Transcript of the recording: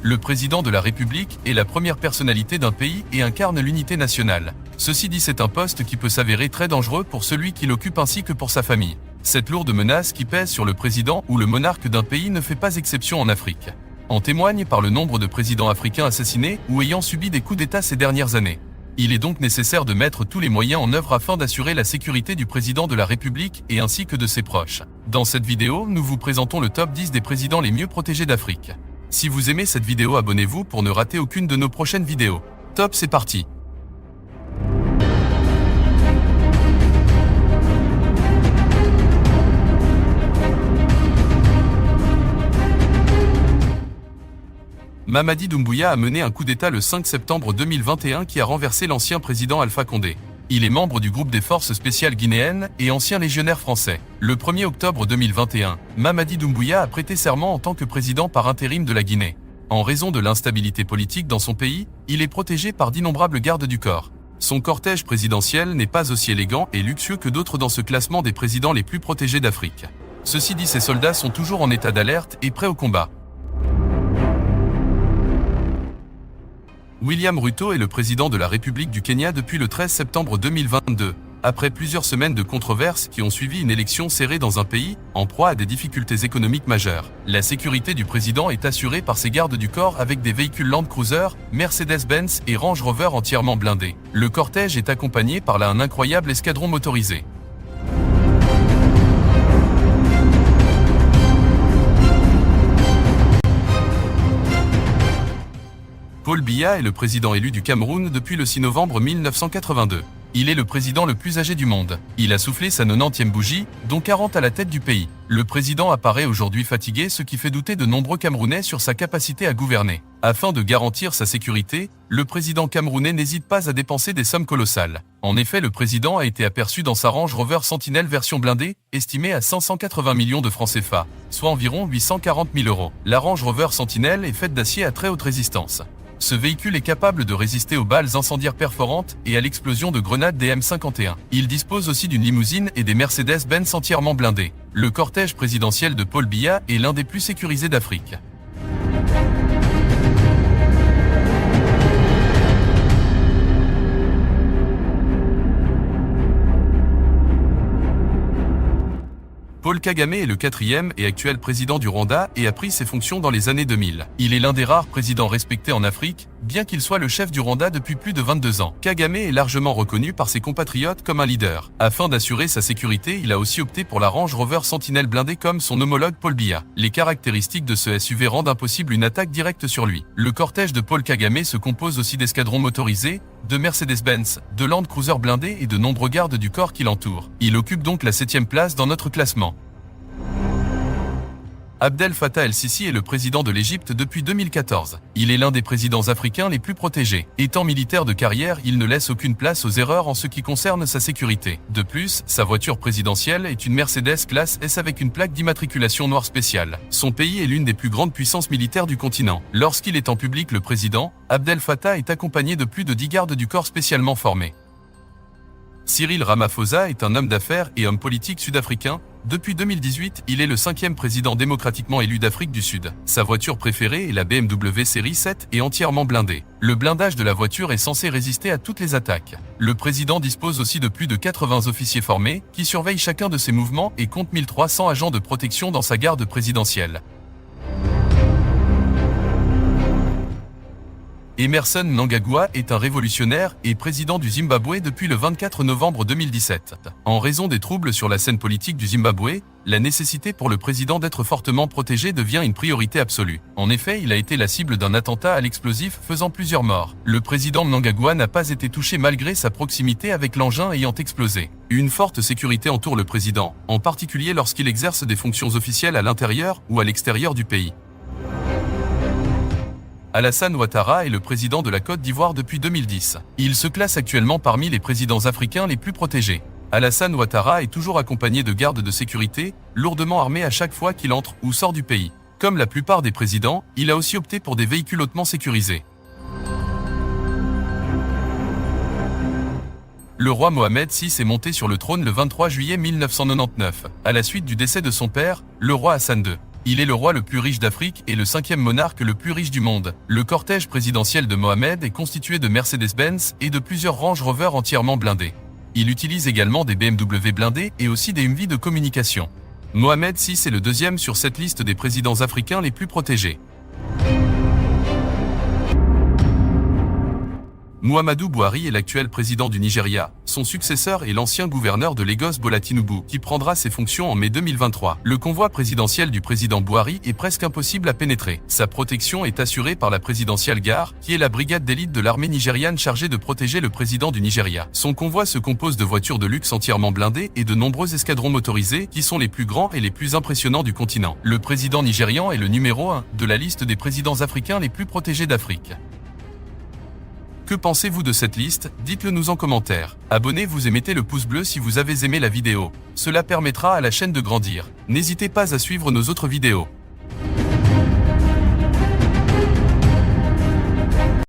Le président de la République est la première personnalité d'un pays et incarne l'unité nationale. Ceci dit, c'est un poste qui peut s'avérer très dangereux pour celui qui l'occupe ainsi que pour sa famille. Cette lourde menace qui pèse sur le président ou le monarque d'un pays ne fait pas exception en Afrique. En témoigne par le nombre de présidents africains assassinés ou ayant subi des coups d'État ces dernières années. Il est donc nécessaire de mettre tous les moyens en œuvre afin d'assurer la sécurité du président de la République et ainsi que de ses proches. Dans cette vidéo, nous vous présentons le top 10 des présidents les mieux protégés d'Afrique. Si vous aimez cette vidéo, abonnez-vous pour ne rater aucune de nos prochaines vidéos. Top, c'est parti! Mamadi Doumbouya a mené un coup d'État le 5 septembre 2021 qui a renversé l'ancien président Alpha Condé. Il est membre du groupe des forces spéciales guinéennes et ancien légionnaire français. Le 1er octobre 2021, Mamadi Doumbouya a prêté serment en tant que président par intérim de la Guinée. En raison de l'instabilité politique dans son pays, il est protégé par d'innombrables gardes du corps. Son cortège présidentiel n'est pas aussi élégant et luxueux que d'autres dans ce classement des présidents les plus protégés d'Afrique. Ceci dit, ses soldats sont toujours en état d'alerte et prêts au combat. William Ruto est le président de la République du Kenya depuis le 13 septembre 2022, après plusieurs semaines de controverses qui ont suivi une élection serrée dans un pays en proie à des difficultés économiques majeures. La sécurité du président est assurée par ses gardes du corps avec des véhicules Land Cruiser, Mercedes-Benz et Range Rover entièrement blindés. Le cortège est accompagné par un incroyable escadron motorisé. Paul Biya est le président élu du Cameroun depuis le 6 novembre 1982. Il est le président le plus âgé du monde. Il a soufflé sa 90e bougie, dont 40 à la tête du pays. Le président apparaît aujourd'hui fatigué, ce qui fait douter de nombreux Camerounais sur sa capacité à gouverner. Afin de garantir sa sécurité, le président camerounais n'hésite pas à dépenser des sommes colossales. En effet, le président a été aperçu dans sa Range Rover Sentinel version blindée, estimée à 580 millions de francs CFA, soit environ 840 000 €. La Range Rover Sentinel est faite d'acier à très haute résistance. Ce véhicule est capable de résister aux balles incendiaires perforantes et à l'explosion de grenades des M51. Il dispose aussi d'une limousine et des Mercedes-Benz entièrement blindés. Le cortège présidentiel de Paul Biya est l'un des plus sécurisés d'Afrique. Paul Kagame est le 4e et actuel président du Rwanda et a pris ses fonctions dans les années 2000. Il est l'un des rares présidents respectés en Afrique, bien qu'il soit le chef du Rwanda depuis plus de 22 ans. Kagame est largement reconnu par ses compatriotes comme un leader. Afin d'assurer sa sécurité, il a aussi opté pour la Range Rover Sentinel blindée comme son homologue Paul Biya. Les caractéristiques de ce SUV rendent impossible une attaque directe sur lui. Le cortège de Paul Kagame se compose aussi d'escadrons motorisés, de Mercedes-Benz, de Land Cruiser blindés et de nombreux gardes du corps qui l'entourent. Il occupe donc la 7e place dans notre classement. Abdel Fattah el-Sisi est le président de l'Égypte depuis 2014. Il est l'un des présidents africains les plus protégés. Étant militaire de carrière, il ne laisse aucune place aux erreurs en ce qui concerne sa sécurité. De plus, sa voiture présidentielle est une Mercedes classe S avec une plaque d'immatriculation noire spéciale. Son pays est l'une des plus grandes puissances militaires du continent. Lorsqu'il est en public, le président, Abdel Fattah est accompagné de plus de 10 gardes du corps spécialement formés. Cyril Ramaphosa est un homme d'affaires et homme politique sud-africain. Depuis 2018, il est le 5e président démocratiquement élu d'Afrique du Sud. Sa voiture préférée est la BMW série 7 et entièrement blindée. Le blindage de la voiture est censé résister à toutes les attaques. Le président dispose aussi de plus de 80 officiers formés qui surveillent chacun de ses mouvements et compte 1300 agents de protection dans sa garde présidentielle. Emmerson Mnangagwa est un révolutionnaire et président du Zimbabwe depuis le 24 novembre 2017. En raison des troubles sur la scène politique du Zimbabwe, la nécessité pour le président d'être fortement protégé devient une priorité absolue. En effet, il a été la cible d'un attentat à l'explosif faisant plusieurs morts. Le président Mnangagwa n'a pas été touché malgré sa proximité avec l'engin ayant explosé. Une forte sécurité entoure le président, en particulier lorsqu'il exerce des fonctions officielles à l'intérieur ou à l'extérieur du pays. Alassane Ouattara est le président de la Côte d'Ivoire depuis 2010. Il se classe actuellement parmi les présidents africains les plus protégés. Alassane Ouattara est toujours accompagné de gardes de sécurité, lourdement armés à chaque fois qu'il entre ou sort du pays. Comme la plupart des présidents, il a aussi opté pour des véhicules hautement sécurisés. Le roi Mohamed VI est monté sur le trône le 23 juillet 1999, à la suite du décès de son père, le roi Hassan II. Il est le roi le plus riche d'Afrique et le 5e monarque le plus riche du monde. Le cortège présidentiel de Mohamed est constitué de Mercedes-Benz et de plusieurs Range Rover entièrement blindés. Il utilise également des BMW blindés et aussi des Humvee de communication. Mohamed VI est le deuxième sur cette liste des présidents africains les plus protégés. Muhammadu Buhari est l'actuel président du Nigeria. Son successeur est l'ancien gouverneur de Lagos Bola Tinubu, qui prendra ses fonctions en mai 2023. Le convoi présidentiel du président Buhari est presque impossible à pénétrer. Sa protection est assurée par la Presidential Guard, qui est la brigade d'élite de l'armée nigériane chargée de protéger le président du Nigeria. Son convoi se compose de voitures de luxe entièrement blindées et de nombreux escadrons motorisés, qui sont les plus grands et les plus impressionnants du continent. Le président nigérian est le numéro 1 de la liste des présidents africains les plus protégés d'Afrique. Que pensez-vous de cette liste? Dites-le nous en commentaire. Abonnez-vous et mettez le pouce bleu si vous avez aimé la vidéo. Cela permettra à la chaîne de grandir. N'hésitez pas à suivre nos autres vidéos.